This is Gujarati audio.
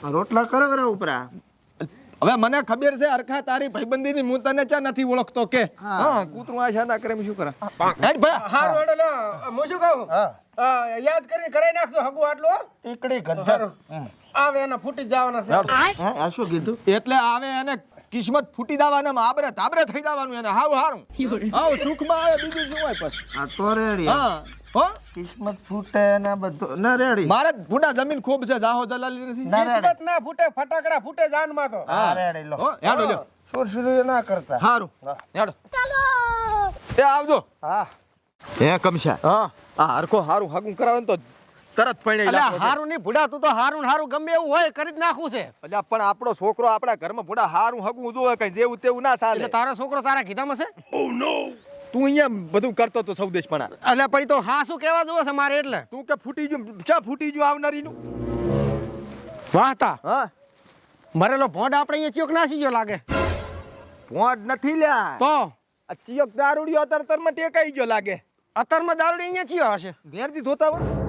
રોટલા કરો ઉપરા. હવે મને ખબર છે અરખા તારી ભાઈબંધીની હું તને ચા નથી ઓળખતો કે હા કૂતરું આ શાના કરે શું કરે હેડ ભાઈ હારું હેડો લે હું શું કહું યાદ કરીને કરાઈ નાખજો હગું આટલું ટીકડી ગદ્દર આવે એને ફૂટી જ જવાના છે આ શું કીધું? એટલે આવે એને કિસ્મત ફૂટી જવાના આબરે તાબરે થઈ જવાનું એને હાવ હારું હાવ સુખમાં આવે બીજું શું હોય પછી આ તો રેડી. હા હો કિસ્મત ફૂટે ને બધું ના રેડી. મારે ભૂડા જમીન ખૂબ છે જાહો દલાલી નથી ના રેડી. કિસ્મત ના ફૂટે ફટાકડા ફૂટે જાનમાં તો હા રેડી લો. હો હેડો લ્યો સુરસુરી ના કરતા. હારું હેડો એ આવજો હા હે કમશા હા આ હરખો હારું હગું કરાવે ને તો તરત પૈણી એટલે લાગો હારું નહીં ભૂડા તું તો હારું ને હારું ગમે એવું હોય કરી જ નાખવું છે. એટલે પણ આપણો છોકરો આપણા ઘરમાં ભૂડા હારું હગું જોવે કઈ જેવું તેવું ના ચાલે એટલે તારો છોકરો તારા કીધામાં છે તું અહીંયા બધું કરતો તો સૌદેશ પણ એટલે પછી તો હા શું કહેવા જોવે છે મારે એટલે તું કે ફૂટી ગયું ચા ફૂટી ગયું આવનારીનું વાહતા હા મરેલો ભોંડ આપણે અહીંયા ચિયોક નાસી ગયો લાગે ભોંડ નથી લ્યા તો આ ચિયોક દારૂડિયો તરતરમાં ટેકાઈ ગયો લાગે અત્યારમાં દારૂડી અહીંયા ચિયો હશે ઘેરથી ધોતા હોય